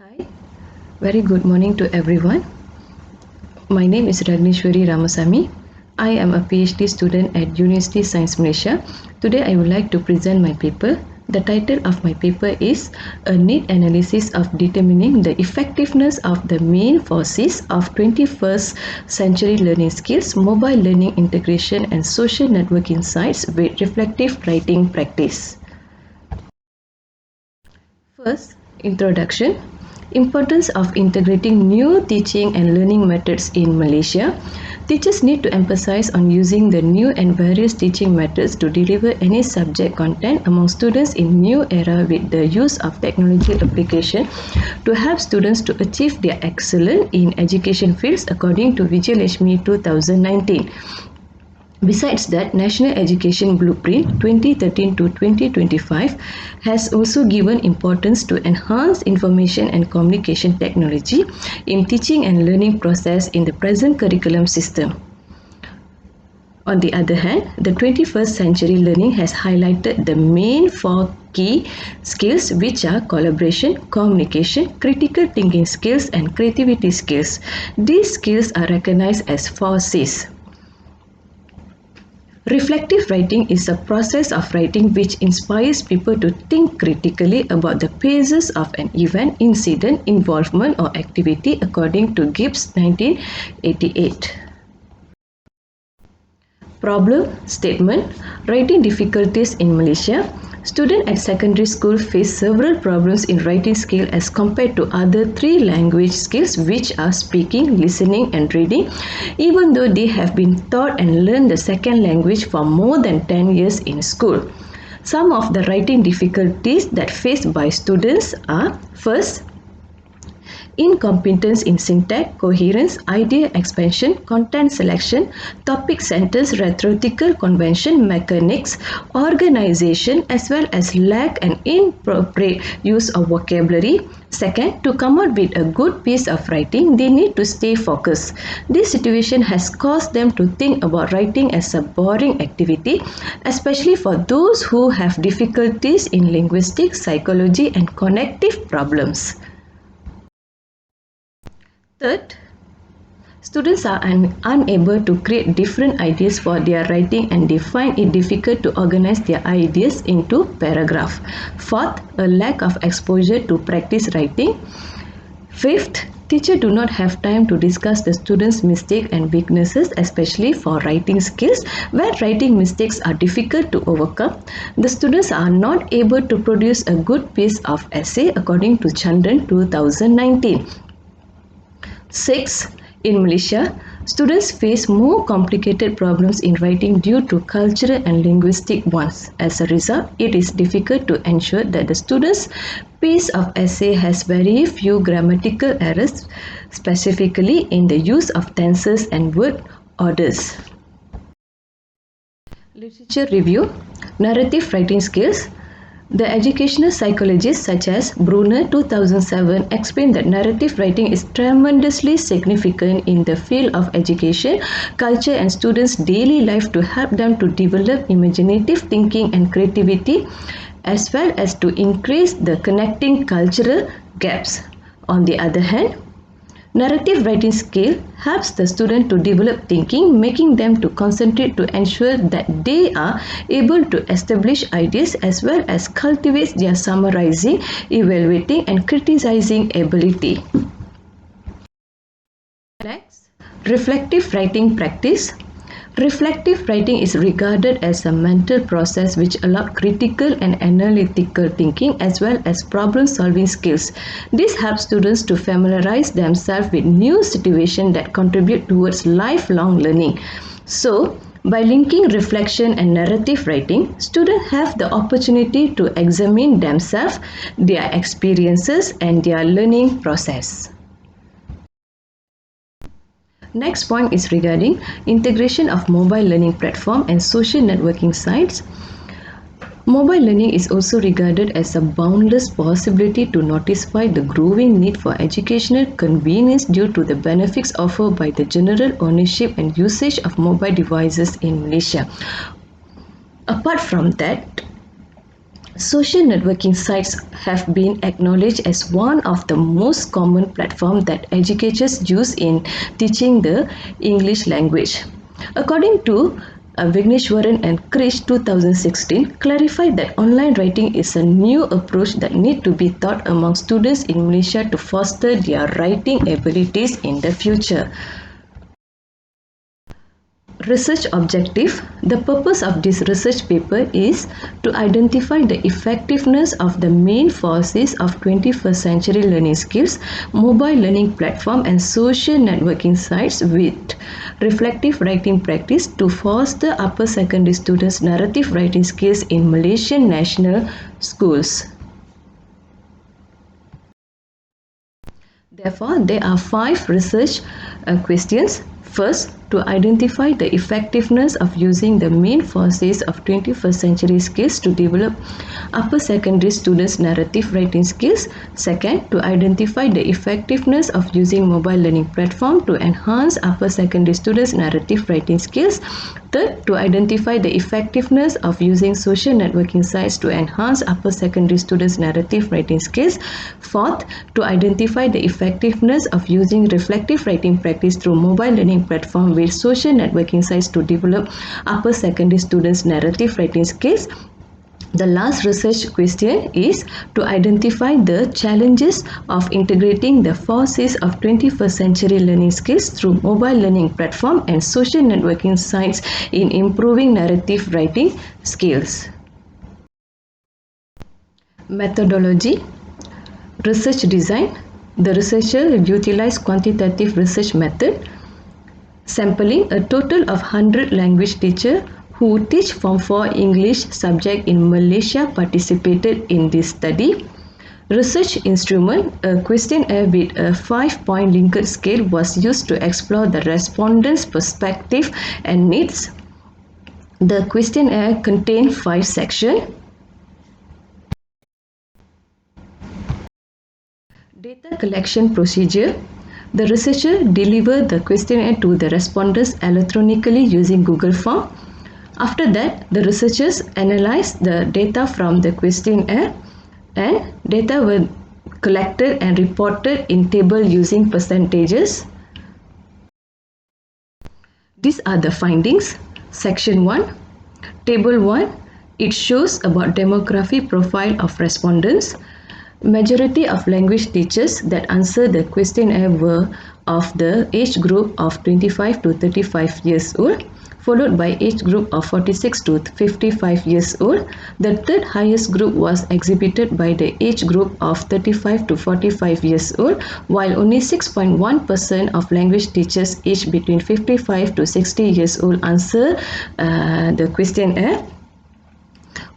Hi, very good morning to everyone. My name is Ragnishwari Ramasamy. I am a PhD student at University Science Malaysia. Today I would like to present my paper. The title of my paper is A Need Analysis of Determining the Effectiveness of the Main Forces of 21st Century Learning Skills, Mobile Learning Integration and Social Networking Sites with Reflective Writing Practice. First, introduction. Importance of integrating new teaching and learning methods in Malaysia. Teachers need to emphasize on using the new and various teaching methods to deliver any subject content among students in new era with the use of technology application to help students to achieve their excellence in education fields according to Vijayalakshmi 2019. Besides that, National Education Blueprint 2013 to 2025 has also given importance to enhance information and communication technology in teaching and learning process in the present curriculum system. On the other hand, the 21st century learning has highlighted the main four key skills, which are collaboration, communication, critical thinking skills and creativity skills. These skills are recognized as 4 Cs. Reflective writing is a process of writing which inspires people to think critically about the phases of an event, incident, involvement or activity according to Gibbs 1988. Problem statement. Writing difficulties in Malaysia. Students at secondary school face several problems in writing skill as compared to other 3 language skills, which are speaking, listening and reading, even though they have been taught and learned the second language for more than 10 years in school. Some of the writing difficulties that faced by students are: first, incompetence in syntax, coherence, idea expansion, content selection, topic sentence, rhetorical convention, mechanics, organization, as well as lack and inappropriate use of vocabulary. Second, to come out with a good piece of writing, they need to stay focused. This situation has caused them to think about writing as a boring activity, especially for those who have difficulties in linguistics, psychology, and cognitive problems. Third, students are unable to create different ideas for their writing and they find it difficult to organize their ideas into paragraph. Fourth, a lack of exposure to practice writing. Fifth, teachers do not have time to discuss the students' mistakes and weaknesses, especially for writing skills, where writing mistakes are difficult to overcome. The students are not able to produce a good piece of essay according to Chandran 2019. 6. In Malaysia, students face more complicated problems in writing due to cultural and linguistic ones. As a result, it is difficult to ensure that the student's piece of essay has very few grammatical errors, specifically in the use of tenses and word orders. Literature review. Narrative writing skills. The educational psychologists such as Brunner 2007 explained that narrative writing is tremendously significant in the field of education, culture and students' daily life to help them to develop imaginative thinking and creativity, as well as to increase the connecting cultural gaps. On the other hand, narrative writing skill helps the student to develop thinking, making them to concentrate to ensure that they are able to establish ideas as well as cultivate their summarizing, evaluating and criticizing ability. Next, reflective writing practice. Reflective writing is regarded as a mental process which allows critical and analytical thinking as well as problem-solving skills. This helps students to familiarize themselves with new situations that contribute towards lifelong learning. So, by linking reflection and narrative writing, students have the opportunity to examine themselves, their experiences, and their learning process. Next point is regarding integration of mobile learning platform and social networking sites. Mobile learning is also regarded as a boundless possibility to notify the growing need for educational convenience due to the benefits offered by the general ownership and usage of mobile devices in Malaysia. Apart from that, Social networking sites have been acknowledged as one of the most common platforms that educators use in teaching the English language. According to Vigneshwaran and Krish 2016 clarified that online writing is a new approach that need to be taught among students in Malaysia to foster their writing abilities in the future. Research objective. The purpose of this research paper is to identify the effectiveness of the main forces of 21st century learning skills, mobile learning platform and social networking sites with reflective writing practice to foster upper secondary students' narrative writing skills in Malaysian national schools. Therefore, there are 5 research questions. First, to identify the effectiveness of using the main forces of 21st century skills to develop upper secondary students' narrative writing skills. Second, to identify the effectiveness of using mobile learning platform to enhance upper secondary students' narrative writing skills. Third, to identify the effectiveness of using social networking sites to enhance upper secondary students' narrative writing skills. Fourth, to identify the effectiveness of using reflective writing practice through mobile learning platform with social networking sites to develop upper secondary students' narrative writing skills. The last research question is to identify the challenges of integrating the forces of 21st century learning skills through mobile learning platform and social networking sites in improving narrative writing skills. Methodology. Research design. The researcher utilized quantitative research method, sampling a total of 100 language teachers who teach Form 4 English subject in Malaysia participated in this study. Research instrument, a questionnaire with a 5-point Likert scale was used to explore the respondents' perspective and needs. The questionnaire contained 5 sections. Data collection procedure. The researcher delivered the questionnaire to the respondents electronically using Google Form. After that, the researchers analyzed the data from the questionnaire and data were collected and reported in table using percentages. These are the findings. Section 1, Table 1, it shows about demographic profile of respondents. Majority of language teachers that answered the questionnaire were of the age group of 25 to 35 years old, followed by age group of 46 to 55 years old. The third highest group was exhibited by the age group of 35 to 45 years old, while only 6.1% of language teachers aged between 55 to 60 years old answered the questionnaire.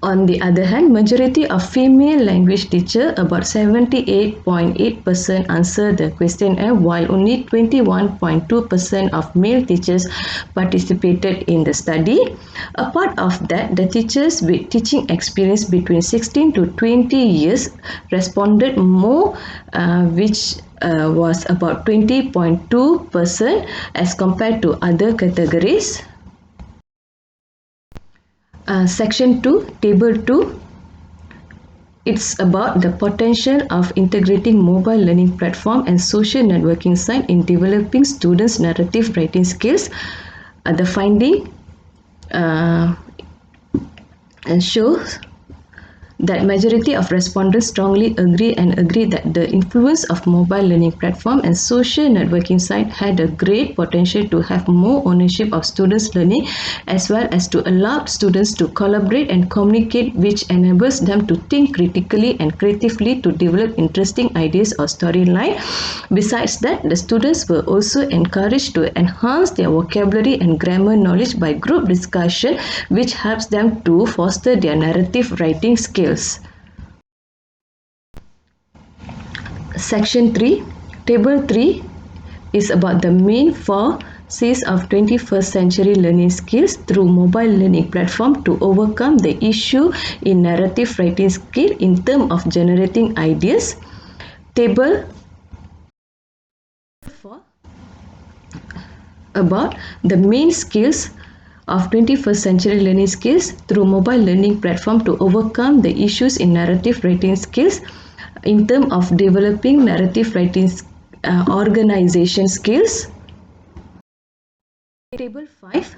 On the other hand, majority of female language teachers, about 78.8% answered the questionnaire, while only 21.2% of male teachers participated in the study. Apart of that, the teachers with teaching experience between 16 to 20 years responded more, which was about 20.2% as compared to other categories. Section 2, Table 2, it's about the potential of integrating mobile learning platform and social networking site in developing students' narrative writing skills. The finding shows that majority of respondents strongly agree that the influence of mobile learning platform and social networking site had a great potential to have more ownership of students' learning, as well as to allow students to collaborate and communicate, which enables them to think critically and creatively to develop interesting ideas or storyline. Besides that, the students were also encouraged to enhance their vocabulary and grammar knowledge by group discussion, which helps them to foster their narrative writing skills. Section 3, Table 3 is about the main forces of 21st century learning skills through mobile learning platform to overcome the issue in narrative writing skill in terms of generating ideas. Table 4 about the main skills of 21st century learning skills through mobile learning platform to overcome the issues in narrative writing skills in terms of developing narrative writing organization skills. Table 5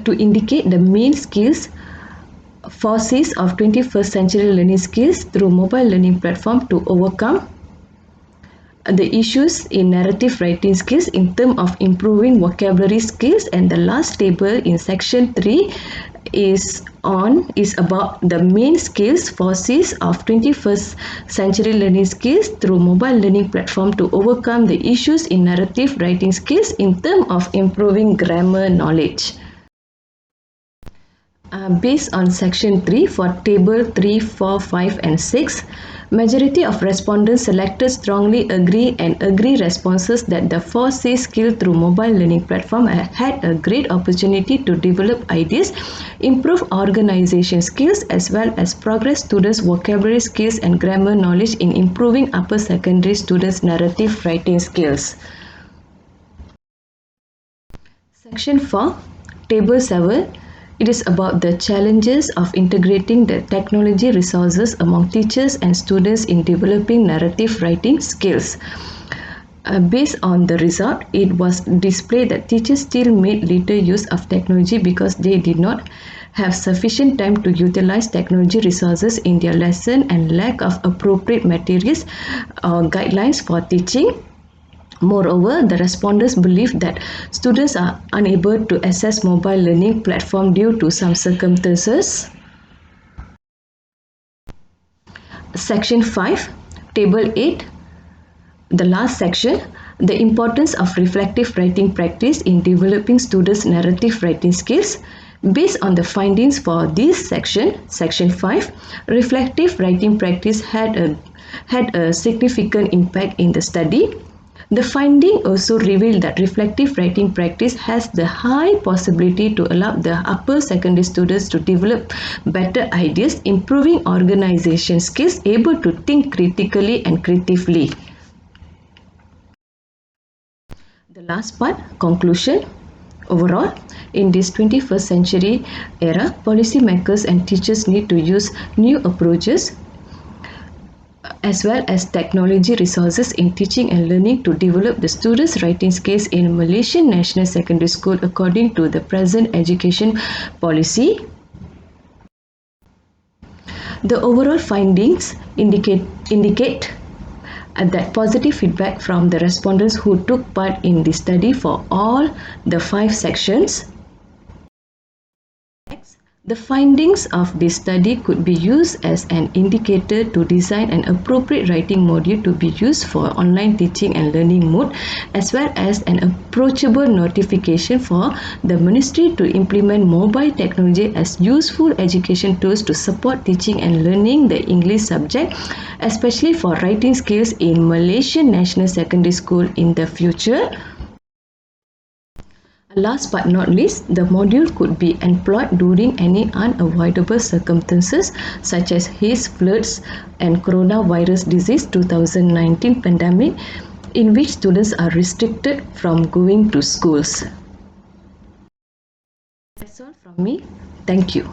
to indicate the main skills forces of 21st century learning skills through mobile learning platform to overcome the issues in narrative writing skills in terms of improving vocabulary skills. And the last table in section 3 is about the main skills forces of 21st century learning skills through mobile learning platform to overcome the issues in narrative writing skills in terms of improving grammar knowledge. Based on section 3 for table 3, 4, 5 and 6, majority of respondents selected strongly agree and agree responses that the 4C skill through mobile learning platform had a great opportunity to develop ideas, improve organization skills as well as progress students' vocabulary skills and grammar knowledge in improving upper secondary students' narrative writing skills. Section 4, table 7. It is about the challenges of integrating the technology resources among teachers and students in developing narrative writing skills. Based on the result, it was displayed that teachers still made little use of technology because they did not have sufficient time to utilize technology resources in their lesson and lack of appropriate materials or guidelines for teaching. Moreover, the respondents believe that students are unable to access mobile learning platform due to some circumstances. Section 5, Table 8, the last section, the importance of reflective writing practice in developing students' narrative writing skills. Based on the findings for this section, Section 5, reflective writing practice had a significant impact in the study. The finding also revealed that reflective writing practice has the high possibility to allow the upper secondary students to develop better ideas, improving organization skills, able to think critically and creatively. The last part, conclusion. Overall, in this 21st century era, policymakers and teachers need to use new approaches as well as technology resources in teaching and learning to develop the students' writing skills in Malaysian National Secondary School according to the present education policy. The overall findings indicate that positive feedback from the respondents who took part in the study for all the 5 sections. The findings of this study could be used as an indicator to design an appropriate writing module to be used for online teaching and learning mode, as well as an approachable notification for the Ministry to implement mobile technology as useful education tools to support teaching and learning the English subject, especially for writing skills in Malaysian National Secondary School in the future. Last but not least, the module could be employed during any unavoidable circumstances such as haze, floods and coronavirus disease 2019 pandemic in which students are restricted from going to schools. That's all from me. Thank you.